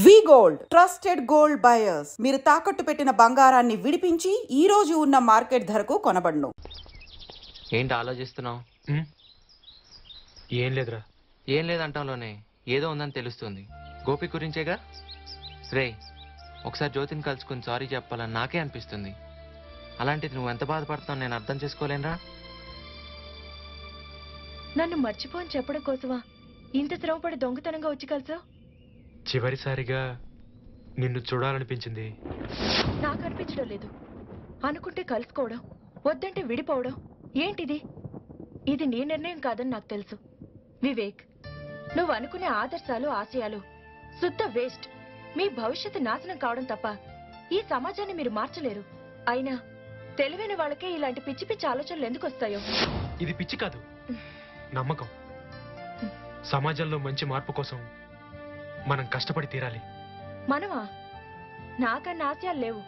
వి gold trusted gold buyers. మీరు తాకట్టు పెట్టిన బంగారాన్ని విడిపించి ఈ రోజు ఉన్న మార్కెట్ ధరకు కొనబడును. ఏంటి ఆలోచిస్తున్నావు? ఏం లేదురా. ఏం లేదంటాలోనే ఏదో ఉందని తెలుస్తుంది. గోపి గురించేగా. రే, ఒకసారి జ్యోతిని కలుసుకుని సారీ చెప్పాలని నాకే అనిపిస్తుంది. అలాంటిది నువ్వు ఎంత బాధపడుతున్నావు నేను అర్థం చేసుకోలేనురా. నన్ను మర్చిపోని చెప్పడం కోసమా ఇంత శ్రమపడి దొంగతనంగా వచ్చి కలిసావు? చివరిసారిగా నిన్ను చూడాలనిపించింది. నాకు అనిపించడం లేదు. అనుకుంటే కలుసుకోవడం, వద్దంటే విడిపోవడం ఏంటిది? ఇది నీ నిర్ణయం కాదని నాకు తెలుసు. వివేక్, నువ్వు అనుకునే ఆదర్శాలు ఆశయాలు శుద్ధ వేస్ట్. మీ భవిష్యత్తు నాశనం కావడం తప్ప ఈ సమాజాన్ని మీరు మార్చలేరు. అయినా తెలివైన వాళ్ళకే ఇలాంటి పిచ్చి పిచ్చి ఆలోచనలు ఎందుకు వస్తాయో? ఇది పిచ్చి కాదు, నమ్మకం. సమాజంలో మంచి మార్పు కోసం మనం కష్టపడి తీరాలి. మనమా? నాకన్నా ఆశయాలు లేవు.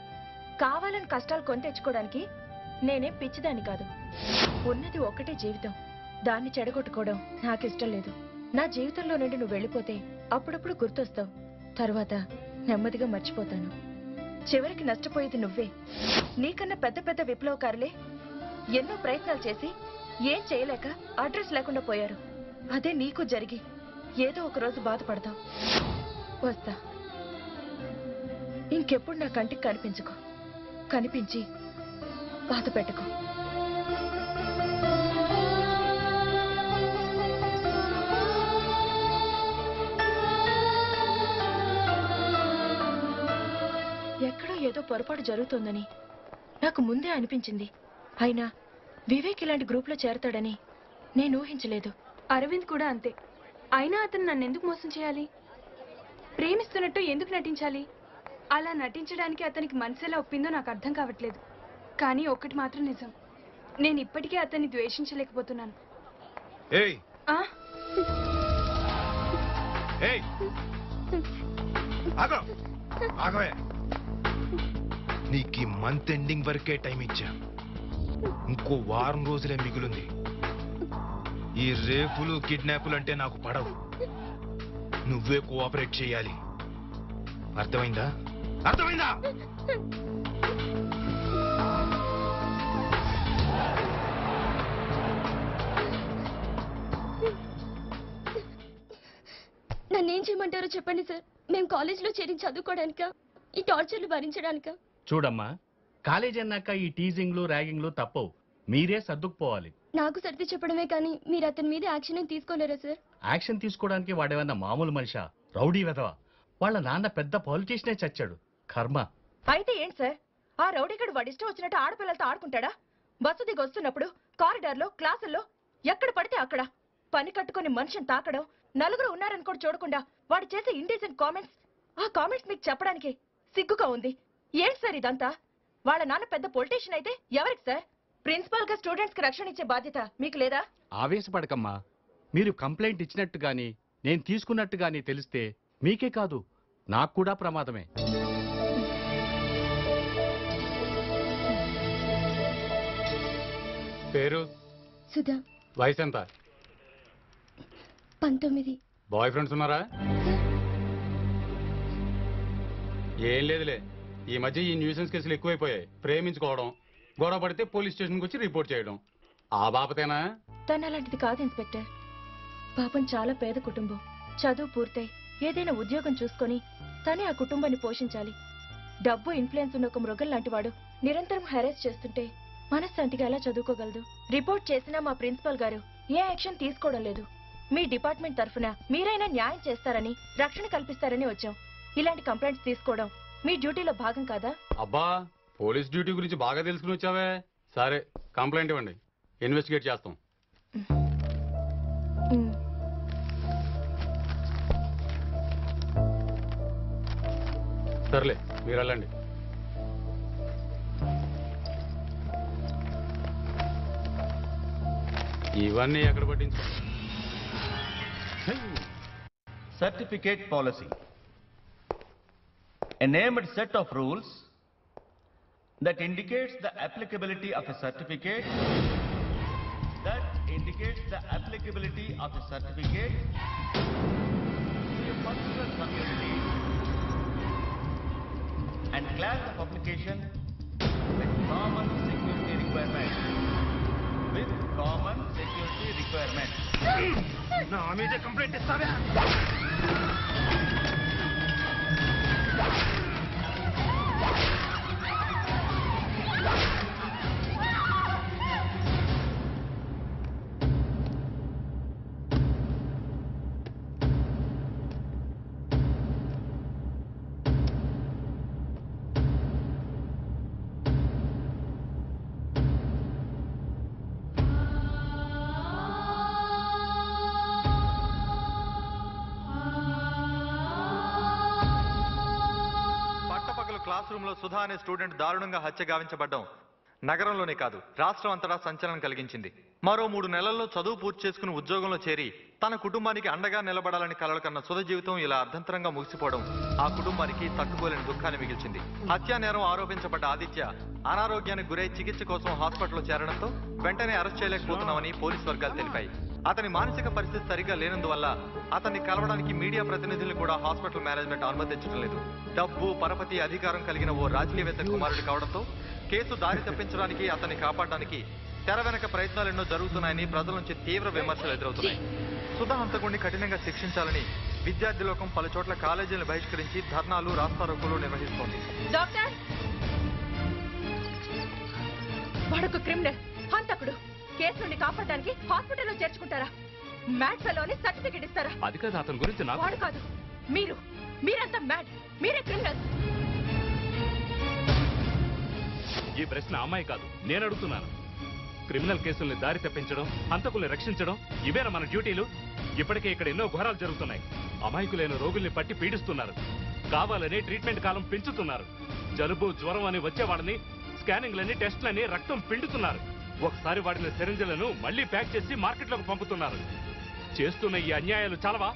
కావాలని కష్టాలు కొని తెచ్చుకోవడానికి నేనేం పిచ్చిదాన్ని కాదు. ఉన్నది ఒక్కటే జీవితం, దాన్ని చెడగొట్టుకోవడం నాకిష్టం లేదు. నా జీవితంలో నుండి నువ్వు వెళ్ళిపోతే అప్పుడప్పుడు గుర్తొస్తావు, తర్వాత నెమ్మదిగా మర్చిపోతాను. చివరికి నష్టపోయేది నువ్వే. నీకన్నా పెద్ద పెద్ద విప్లవకారులే ఎన్నో ప్రయత్నాలు చేసి ఏం చేయలేక అడ్రస్ లేకుండా పోయారు. అదే నీకు జరిగి ఏదో ఒక రోజు బాధపడతావు. వస్తా. ఇంకెప్పుడు నా కంటికి కనిపించుకో. కనిపించి బాధ పెట్టుకో. ఎక్కడో ఏదో పొరపాటు జరుగుతోందని నాకు ముందే అనిపించింది. అయినా వివేక్ ఇలాంటి గ్రూప్లో చేరతాడని నేను ఊహించలేదు. అరవింద్ కూడా అంతే. అయినా అతను నన్ను ఎందుకు మోసం చేయాలి? ప్రేమిస్తున్నట్టు ఎందుకు నటించాలి? అలా నటించడానికి అతనికి మనసు ఎలా ఒప్పిందో నాకు అర్థం కావట్లేదు. కానీ ఒక్కటి మాత్రం నిజం, నేను ఇప్పటికే అతన్ని ద్వేషించలేకపోతున్నాను. నీకు మంత్ ఎండింగ్ వరకే టైం ఇచ్చా. ఇంకో వారం రోజులే మిగులుంది. ఈ రేపులు కిడ్నాపులు అంటే నాకు పడవు. నువ్వే కోఆపరేట్ చేయాలి. అర్థమైందా? అర్థమైందా? నన్నేం చేయమంటారో చెప్పండి సార్. మేము కాలేజీలో చేరి చదువుకోవడానికా, ఈ టార్చర్లు భరించడానికా? చూడమ్మా, కాలేజ్ అన్నాక ఈ టీజింగ్లు ర్యాగింగ్లు తప్పవు. మీరే సర్దుకుపోవాలి. నాకు సర్ది చెప్పడమే కానీ మీరు అతని మీద యాక్షన్ ఏం తీసుకోలేరా సార్? యాక్షన్ తీసుకోవడానికి వాడేమన్నా మామూలు మనిషా? రౌడీ వెధవా. వాళ్ళ నాన్న పెద్ద పాలిటీషియనే చచ్చాడు. కర్మ. అయితే ఏంటి సార్, ఆ రౌడీగడు వాడి ఇష్టం వచ్చినట్టు ఆడపిల్లలతో ఆడుకుంటాడా? బస్సు దిగి వస్తున్నప్పుడు కారిడార్లో, క్లాసుల్లో ఎక్కడ పడితే అక్కడ పని కట్టుకుని మనిషిని తాకడం, నలుగురు ఉన్నారని కూడా చూడకుండా వాడు చేసే ఇండీసెంట్ కామెంట్స్, ఆ కామెంట్స్ మీకు చెప్పడానికి సిగ్గుగా ఉంది. ఏంటి సార్ ఇదంతా? వాళ్ళ నాన్న పెద్ద పొలిటీషియన్ అయితే ఎవరికి సార్? ప్రిన్సిపాల్ గా స్టూడెంట్స్ కి రక్షణ ఇచ్చే బాధ్యత మీకు లేదా? ఆవేశపడకమ్మా. మీరు కంప్లైంట్ ఇచ్చినట్టు గాని నేను తీసుకున్నట్టు గాని తెలిస్తే మీకే కాదు నాకు కూడా ప్రమాదమే. పేరు? సుధా. వయసు ఎంత? 19. బాయ్ ఫ్రెండ్స్ ఉన్నారా? ఏం లేదులే, ఈ మధ్య ఈ న్యూసెన్స్ కేసులు ఎక్కువైపోయాయి. ప్రేమించుకోవడం, గొడవ పడితే పోలీస్ స్టేషన్కి వచ్చి రిపోర్ట్ చేయడం. ఆ బాపతేనా? తను అలాంటిది కాదు ఇన్స్పెక్టర్. పాపం చాలా పేద కుటుంబం. చదువు పూర్తయి ఏదైనా ఉద్యోగం చూసుకొని తనే ఆ కుటుంబాన్ని పోషించాలి. డబ్బు, ఇన్ఫ్లుయెన్స్ ఉన్న ఒక మృగం లాంటి వాడు నిరంతరం హెరాస్ చేస్తుంటే మనశ్శాంతిగా ఎలా చదువుకోగలదు? రిపోర్ట్ చేసినా మా ప్రిన్సిపల్ గారు ఏ యాక్షన్ తీసుకోవడం లేదు. మీ డిపార్ట్మెంట్ తరఫున మీరైనా న్యాయం చేస్తారని, రక్షణ కల్పిస్తారని వచ్చాం. ఇలాంటి కంప్లైంట్స్ తీసుకోవడం మీ డ్యూటీలో భాగం కాదా? అబ్బా, పోలీస్ డ్యూటీ గురించి బాగా తెలుసుకుని వచ్చావే. సరే, కంప్లైంట్ ఇవ్వండి, ఇన్వెస్టిగేట్ చేస్తాం. సర్లే, మీరు వెళ్ళండి. ఇవన్నీ ఎక్కడ పట్టించు. Certificate policy. A named set of rules that indicates the applicability of a certificate to a particular community and class the publication with common security requirements. With common security requirements. నా మీద complaint ఇస్తావా? Class room లో సుధా అనే student దారుణంగా హత్య గావించబడ్డం నగరంలోనే కాదు రాష్ట్రం అంతటా సంచలనం కలిగించింది. మరో 3 నెలల్లో చదువు పూర్తి చేసుకుని ఉద్యోగంలో చేరి తన కుటుంబానికి అండగా నిలబడాలని కలలు కన్న సుధ జీవితం ఇలా అర్ధంతరంగా ముగిసిపోవడం ఆ కుటుంబానికి తట్టుకోలేని దుఃఖాన్ని మిగిల్చింది. హత్యా నేరం ఆరోపించబడ్డ ఆదిత్య అనారోగ్యానికి గురై చికిత్స కోసం హాస్పిటల్లో చేరడంతో వెంటనే అరెస్ట్ చేయలేకపోతున్నామని పోలీసు వర్గాలు తెలిపాయి. అతని మానసిక పరిస్థితి సరిగ్గా లేనందువల్ల అతన్ని కలవడానికి మీడియా ప్రతినిధులు కూడా హాస్పిటల్ మేనేజ్మెంట్ అనుమతించడం లేదు. డబ్బు పరపతి అధికారం కలిగిన ఓ రాజకీయవేత్త కుమారుడు కావడంతో కేసు దారి తప్పించడానికి అతన్ని కాపాడడానికి తెర వెనక ప్రయత్నాలెన్నో జరుగుతున్నాయని ప్రజల నుంచి తీవ్ర విమర్శలు ఎదురవుతున్నాయి. సుధా హంతకుడిని కఠినంగా శిక్షించాలని విద్యార్థి లోకం పలు చోట్ల కాలేజీలను బహిష్కరించి ధర్నాలు రాస్తారోకోలు నిర్వహిస్తోంది. డాక్టర్, వాడొక క్రిమినల్, హంతకుడు. కేసు నుండి కాపాడడానికి హాస్పిటల్లో చేర్చుకుంటారా? మ్యాడ్ ఫెలోని సర్టిఫికెట్ ఇస్తారా? అది కాదు అతని గురించి నాకు. వాడు కాదు, మీరంతా మ్యాడ్. మీరే క్రిమినల్. ఈ ప్రశ్న అమ్మాయి కాదు, నేను అడుగుతున్నాను. క్రిమినల్ కేసుల్ని దారి తప్పించడం, హంతకుల్ని రక్షించడం ఇవేనా మన డ్యూటీలు? ఇప్పటికే ఇక్కడ ఎన్నో ఘోరాలు జరుగుతున్నాయి. అమాయకులైన రోగుల్ని పట్టి పీడిస్తున్నారు. కావాలని ట్రీట్మెంట్ కాలం పెంచుతున్నారు. జలుబు జ్వరం అని వచ్చేవాడిని స్కానింగ్లని టెస్ట్లని రక్తం పిండుతున్నారు. ఒకసారి వాడిన సిరంజలను మళ్లీ ప్యాక్ చేసి మార్కెట్లోకి పంపుతున్నారు. చేస్తున్న ఈ అన్యాయాలు చాలవా?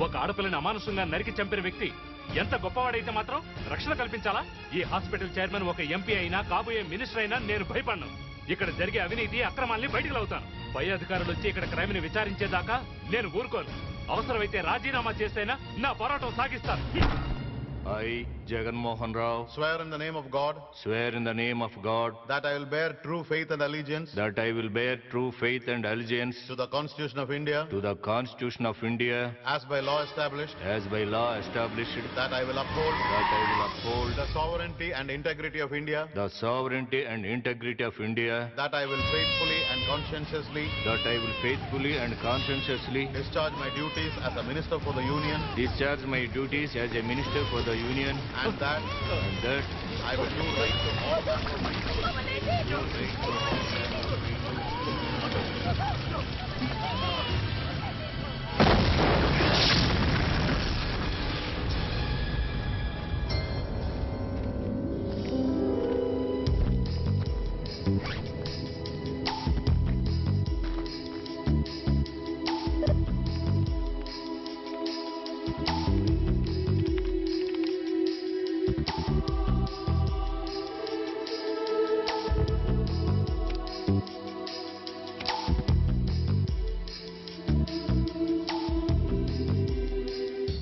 ఒక ఆడపిల్లని అమానుషంగా నరికి చంపిన వ్యక్తి ఎంత గొప్పవాడైతే మాత్రం రక్షణ కల్పించాలా? ఈ హాస్పిటల్ చైర్మన్ ఒక ఎంపీ అయినా కాబోయే మినిస్టర్ అయినా నేను భయపడను. ఇక్కడ జరిగే అవినీతి అక్రమాల్ని బయటకు లాగుతాను. పై అధికారులు వచ్చి ఇక్కడ క్రైమ్ ని విచారించేదాకా నేను ఊరుకోను. అవసరమైతే రాజీనామా చేసైనా నా పోరాటం సాగిస్తాను. I, Jagan Mohan Rao, swear in the name of God, swear in the name of God, that I will bear true faith and allegiance, that I will bear true faith and allegiance to the Constitution of India, to the Constitution of India, as by law established, that I will uphold, the sovereignty and integrity of India, the sovereignty and integrity of India, that I will faithfully and conscientiously, discharge my duties as a minister for the Union, Union, and that I will do right to all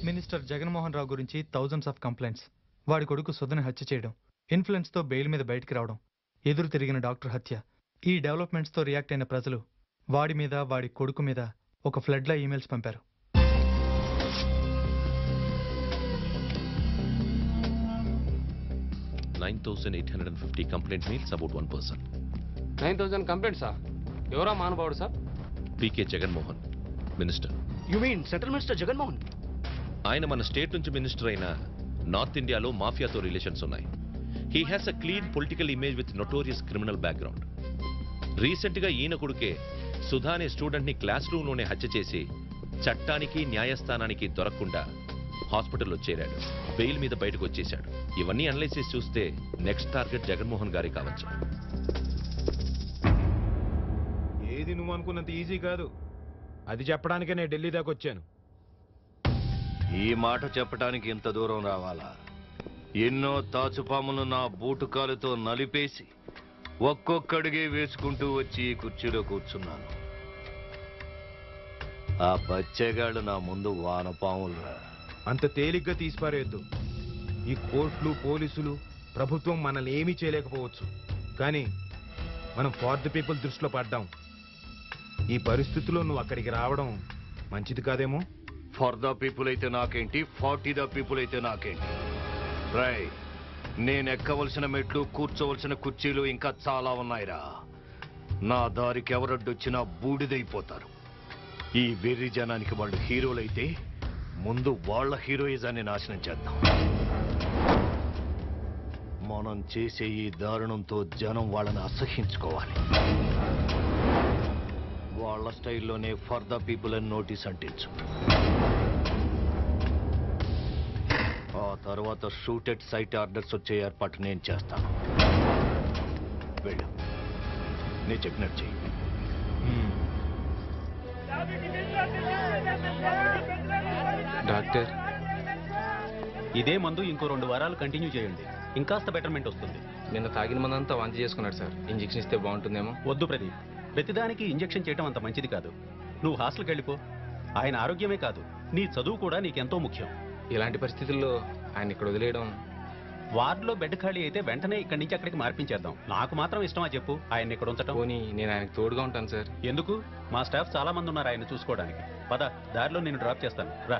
minister Jaganmohan Rao గురించి thousands of complaints. వాడి కొడుకు సుధని హత్య చేయడం, influence తో bail మీద బయటికి రావడం, ఎదురు తిరిగిన డాక్టర్ హత్య. ఈ డెవలప్మెంట్స్ తో రియాక్ట్ అయిన ప్రజలు వాడి మీద వాడి కొడుకు మీద ఒక ఫ్లడ్ లా ఈమెయిల్స్ పంపారు. Complaint mails about 1 person. 9,000 కంప్లైంట్సా? ఎవరా మానవుడు sir? PK Jaganmohan, minister. You mean central minister Jaganmohan? ఆయన మన స్టేట్ నుంచి మినిస్టర్ అయిన నార్త్ ఇండియాలో మాఫియాతో రిలేషన్స్ ఉన్నాయి. He has a clean political image with notorious criminal background. రీసెంట్గా ఈయన కొడుకే సుధా అనే స్టూడెంట్ని క్లాస్ రూమ్లోనే హత్య చేసి చట్టానికి న్యాయస్థానానికి దొరకకుండా హాస్పిటల్లో చేరాడు. బెయిల్ మీద బయటకు వచ్చేశాడు. ఇవన్నీ అనలైజ్ చేసి చూస్తే నెక్స్ట్ టార్గెట్ జగన్మోహన్ గారే కావచ్చు. ఏది నువ్వు అనుకున్నంత ఈజీ కాదు. అది చెప్పడానికే నేను ఢిల్లీ దాకా వచ్చాను. ఈ మాట చెప్పడానికి ఇంత దూరం రావాలా? ఎన్నో తాచుపాములు నా బూటుకాలుతో నలిపేసి ఒక్కొక్కడిగే వేసుకుంటూ వచ్చి ఈ కుర్చీలో కూర్చున్నాను. ఆ బచ్చేగాళ్ళు నా ముందు వానపాములురా. అంత తేలిగ్గా తీసిపారేయద్దు. ఈ కోర్టులు పోలీసులు ప్రభుత్వం మనల్ని ఏమీ చేయలేకపోవచ్చు, కానీ మనం ఫార్ ది పీపుల్ దృష్టిలో పడ్డాం. ఈ పరిస్థితుల్లో నువ్వు అక్కడికి రావడం మంచిది కాదేమో. ఫర్ ద పీపుల్ అయితే నాకేంటి, 40 ద పీపుల్ అయితే నాకేంటి. రై, నేను ఎక్కవలసిన మెట్లు, కూర్చోవలసిన కుర్చీలు ఇంకా చాలా ఉన్నాయిరా. నా దారికి ఎవరడ్డొచ్చినా బూడిదైపోతారు. ఈ వెర్రి జనానికి వాళ్ళు హీరోలైతే ముందు వాళ్ళ హీరోయిజాన్ని నాశనం చేద్దాం. మనం చేసే ఈ దారుణంతో జనం వాళ్ళని అసహ్యించుకోవాలి. వాళ్ళ స్టైల్లోనే ఫర్ ద పీపుల్ అని నోటీస్ అంటించు. ఆ తర్వాత షూట్ ఎట్ సైట్ ఆర్డర్స్ వచ్చే ఏర్పాటు నేను చేస్తాను. వెళ్ళు, నేను చెప్పినట్టు చెయ్యి. డాక్టర్, ఇదే మందు ఇంకో 2 వారాలు కంటిన్యూ చేయండి, ఇంకాస్త బెటర్మెంట్ వస్తుంది. నిన్న తాగిన మందంతా వాంతి చేసుకున్నాడు సార్. ఇంజెక్షన్ ఇస్తే బాగుంటుందేమో. వద్దు ప్రదీప్, ప్రతిదానికి ఇంజెక్షన్ చేయడం అంత మంచిది కాదు. నువ్వు హాస్టల్కి వెళ్ళిపో. ఆయన ఆరోగ్యమే కాదు, నీ చదువు కూడా నీకెంతో ముఖ్యం. ఇలాంటి పరిస్థితుల్లో ఆయన ఇక్కడ వదిలేయడం. వార్డులో బెడ్ ఖాళీ అయితే వెంటనే ఇక్కడి నుంచి అక్కడికి మార్పించేద్దాం. నాకు మాత్రం ఇష్టమా చెప్పు ఆయన ఇక్కడ ఉంచటం? పోనీ నేను ఆయనకు తోడుగా ఉంటాను సార్. ఎందుకు? మా స్టాఫ్ చాలా మంది ఉన్నారు ఆయన చూసుకోవడానికి. పద, దారిలో నేను డ్రాప్ చేస్తాను, రా.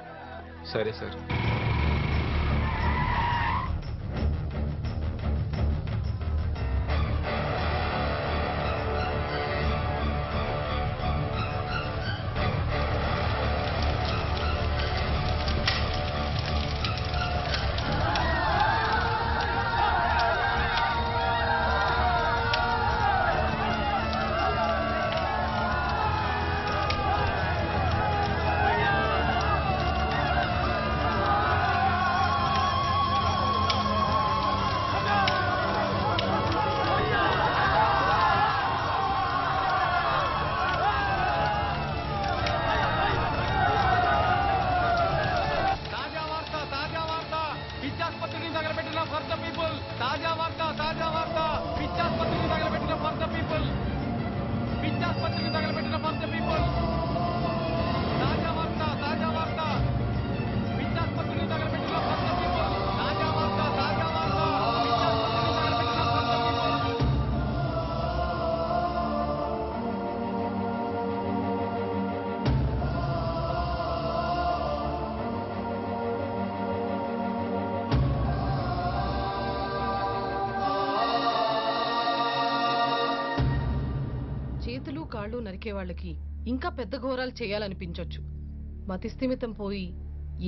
సరే సార్. చేతులు కాళ్ళు నరికే వాళ్ళకి ఇంకా పెద్ద ఘోరాలు చేయాలనిపించొచ్చు. మతిస్థిమితం పోయి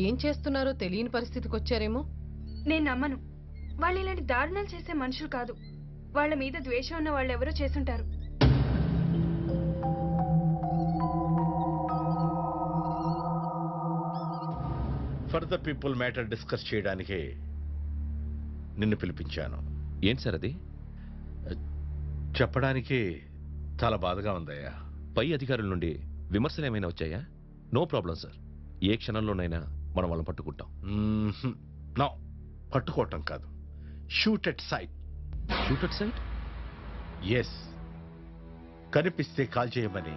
ఏం చేస్తున్నారో తెలియని పరిస్థితికి వచ్చారేమో. నేను నమ్మను. వాళ్ళు ఇలాంటి దారుణాలు చేసే మనుషులు కాదు. వాళ్ళ మీద ద్వేషం ఉన్న వాళ్ళు ఎవరో చేసుంటారు. For the people matter discuss చేయడానికే నిన్ను పిలిపించాను. ఏంటి సార్ అది? చెప్పడానికి చాలా బాధగా ఉందయ్యా. పై అధికారుల నుండి విమర్శలు ఏమైనా వచ్చాయా? నో ప్రాబ్లం సార్, ఏ క్షణంలోనైనా మనం వాళ్ళని పట్టుకుంటాం. నో, పట్టుకోవటం కాదు, shoot at sight. Shoot at sight? Yes, కనిపిస్తే కాల్ చేయమని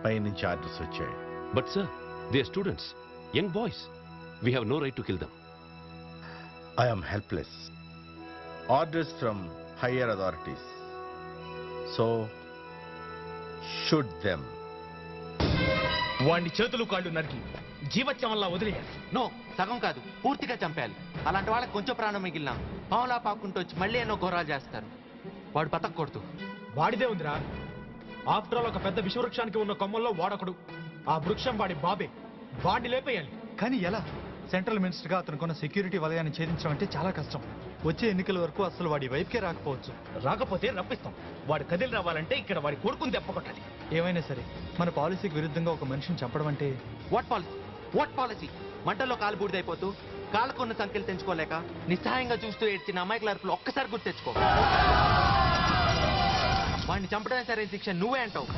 పైనుంచి ఆర్డర్స్ వచ్చాయి. But sir, they are students, young boys. We have no right to kill them. I am helpless. Orders from higher authorities. So shoot them. వాడిని చేతులు కాళ్ళు నరికి జీవత్యమల్లా వదిలేయాలి. నో, సగం కాదు, పూర్తిగా చంపేయాలి. అలాంటి వాళ్ళకి కొంచెం ప్రాణం మిగిలినా పావులా పాకుంటూ వచ్చి మళ్ళీ ఎన్నో ఘోరాలు చేస్తారు. వాడు బతకూడదు. వాడిదే ఉందిరా. ఆఫ్టర్ ఆల్ ఒక పెద్ద విషవృక్షానికి ఉన్న కొమ్మల్లో వాడొకడు. ఆ వృక్షం వాడి బాబే. వాడిని లేపేయాలి. కానీ ఎలా? సెంట్రల్ మినిస్టర్గా అతనుకున్న సెక్యూరిటీ వలయాన్ని ఛేదించడం అంటే చాలా కష్టం. వచ్చే ఎన్నికల వరకు అసలు వాడి వైపుకే రాకపోవచ్చు. రాకపోతే రప్పిస్తాం. వాడు కదిలి రావాలంటే ఇక్కడ వాడి కొడుకుని దెబ్బకొట్టాలి. ఏమైనా సరే మన పాలసీకి విరుద్ధంగా ఒక మనిషిని చంపడం అంటే. What policy? What policy? మంటల్లో కాలు బూడిదైపోతూ కాళ్ళకున్న సంఖ్యలు తెంచుకోలేక నిస్సహాయంగా చూస్తూ ఏడ్చిన అమాయకుల అరుపులు ఒక్కసారి గుర్తు తెచ్చుకో. వాడిని చంపడమే సరైన శిక్ష నువ్వే అంటావు.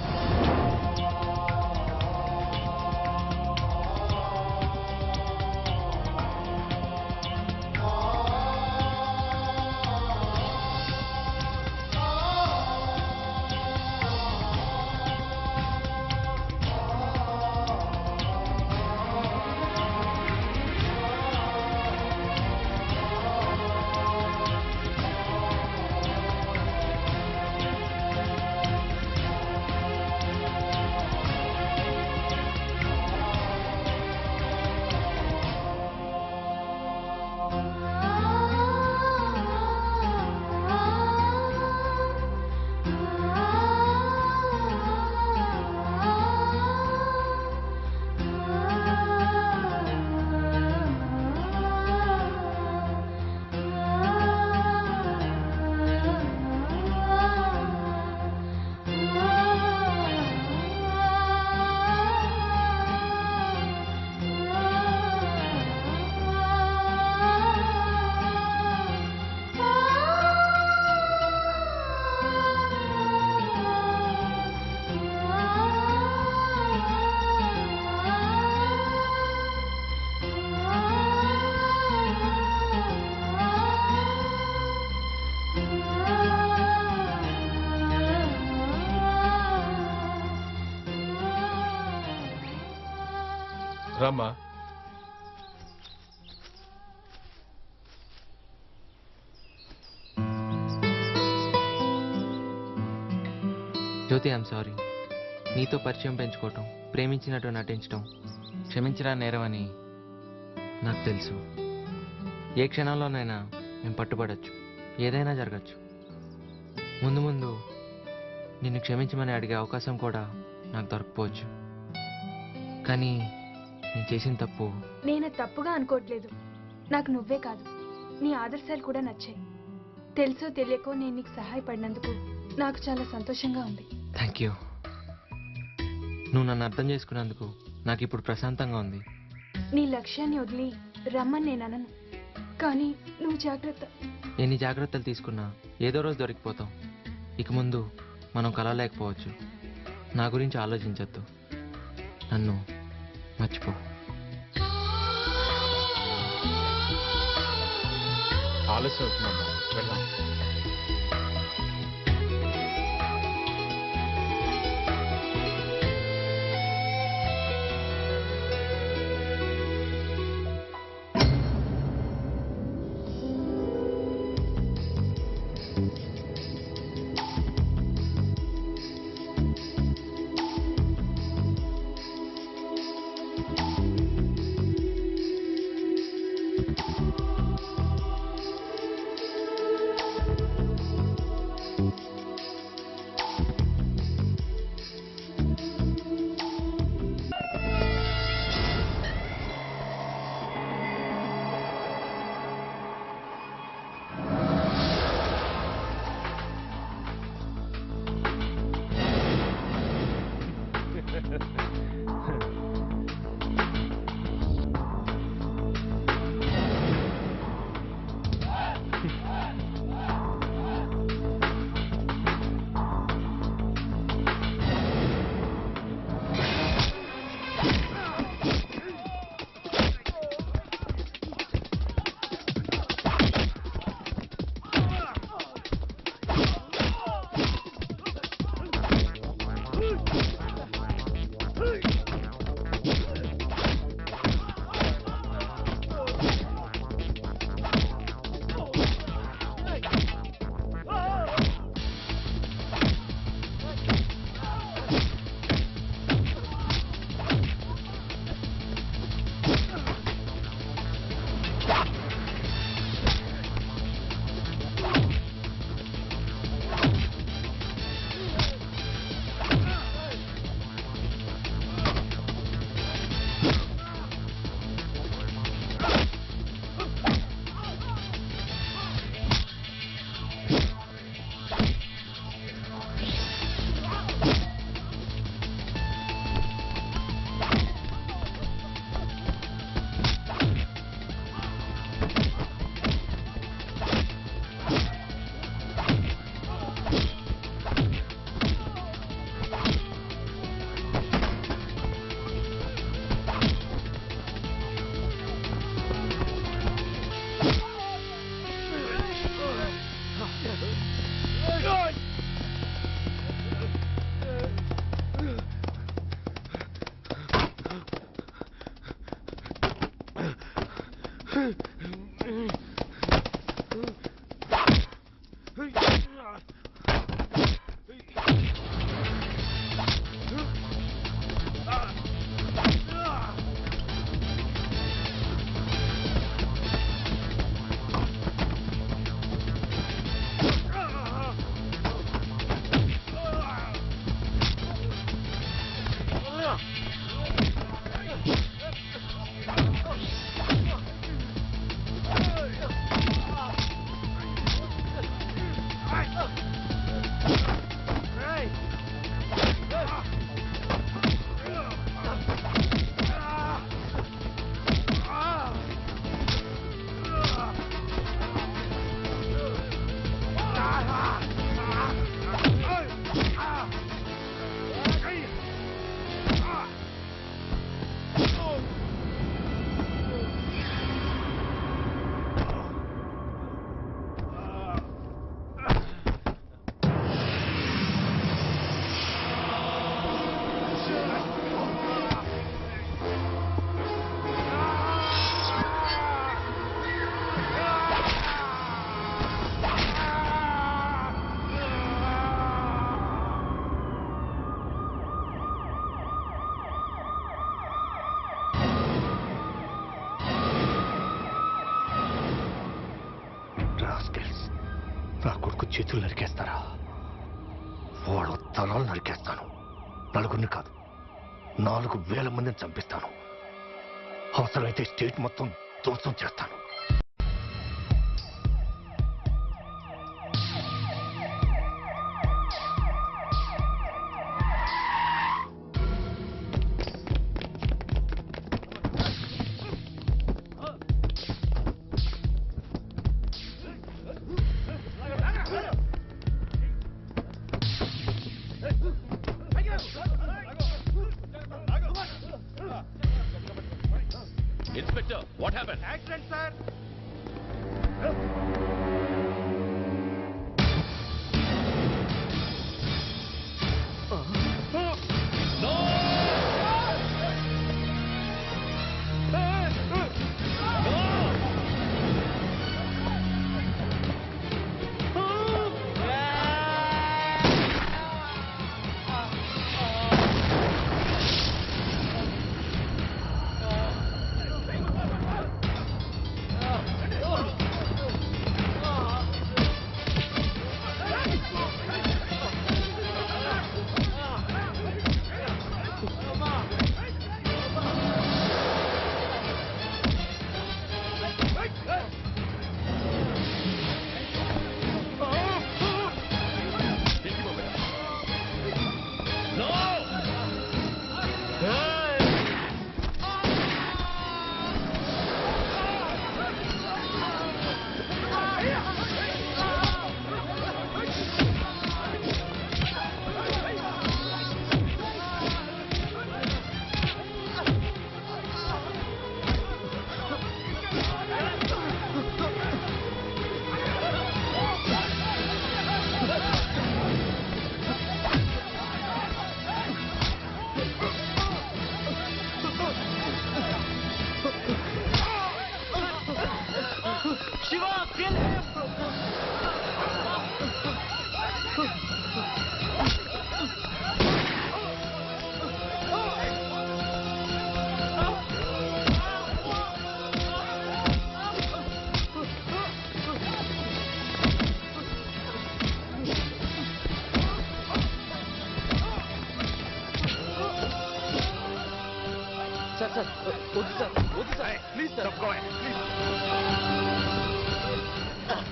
రామ్మా. జ్యోతి, ఐఎమ్ సారీ. నీతో పరిచయం పెంచుకోవటం, ప్రేమించినట్టు నటించటం క్షమించరా నేరమని నాకు తెలుసు. ఏ క్షణంలోనైనా మేము పట్టుబడచ్చు, ఏదైనా జరగచ్చు. ముందు ముందు నిన్ను క్షమించమని అడిగే అవకాశం కూడా నాకు దొరకపోవచ్చు. కానీ నేను చేసిన తప్పు. నేను తప్పుగా అనుకోవట్లేదు. నాకు నువ్వే కాదు, నీ ఆదర్శాలు కూడా నచ్చాయి. తెలుసో తెలియకో నేను నీకు సహాయపడినందుకు నాకు చాలా సంతోషంగా ఉంది. Thank you. నువ్వు నన్ను అర్థం చేసుకున్నందుకు నాకు ఇప్పుడు ప్రశాంతంగా ఉంది. నీ లక్ష్యాన్ని వదిలి రమ్మని నేను అనను, కానీ నువ్వు జాగ్రత్త. ఎన్ని జాగ్రత్తలు తీసుకున్నా ఏదో రోజు దొరికిపోతాం. ఇక ముందు మనం కలవలేకపోవచ్చు. నా గురించి ఆలోచించద్దు, నన్ను మర్చిపో. ఆలస్యం అవుతుందమ్మా, వెళ్దాం. కొడుకు చేతులు నరికేస్తారా? వాళ్ళ తలాలు నరికేస్తాను. నలుగురిని కాదు, 4,000 మందిని చంపిస్తాను. అవసరమైతే స్టేట్ మొత్తం ధ్వంసం చేస్తాను. Inspector, what happened? Accident, sir.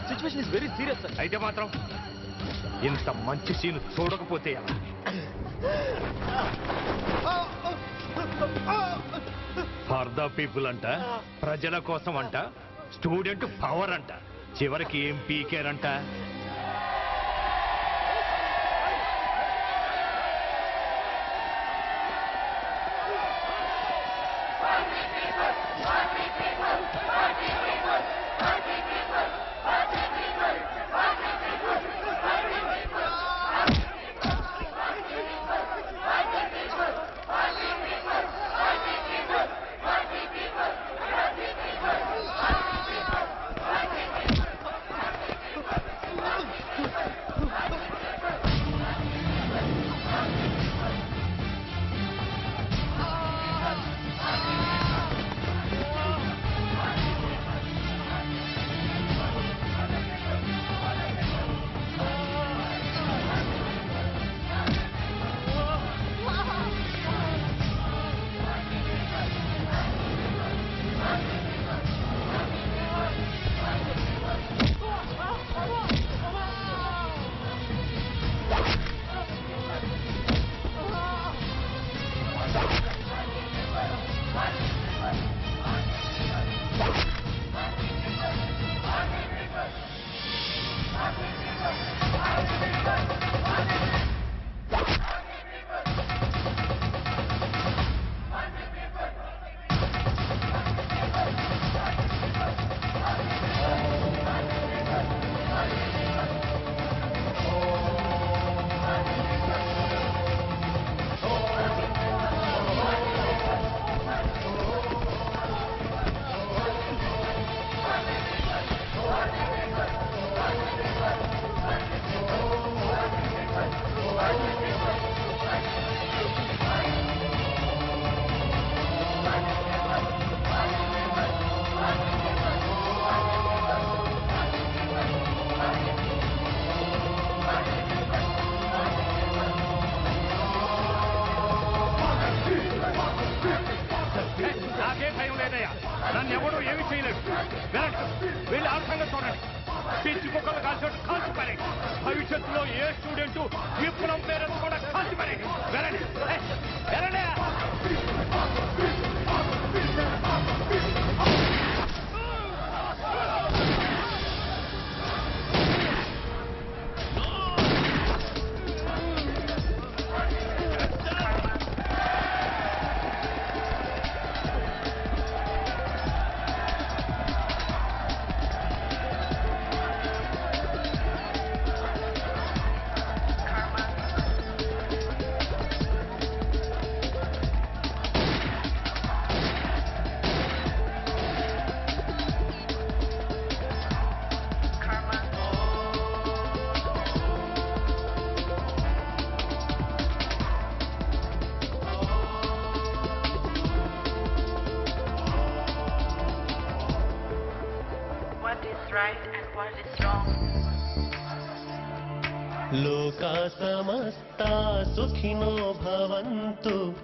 Situation is very serious sir. అయితే మాత్రం ఇంత మంచి సీన్ చూడకపోతే ఎలా? ఫర్ ద పీపుల్ అంట, ప్రజల కోసం అంట, స్టూడెంట్ పవర్ అంట, చివరికి ఏం పీకేరంట. నన్ను ఎవడూ ఏమీ చేయలేడు. వెళ్ళి ఆ సంగతి చూడండి. పిచ్చి కుక్కలు కాల్చోటి కాల్చి పని. భవిష్యత్తులో ఏ స్టూడెంట్ విప్లవం పేరు కూడా కాల్చి పని. వెళ్ళండి. వెళ్ళండి. లోకా సమస్తా సుఖినో భవంతు.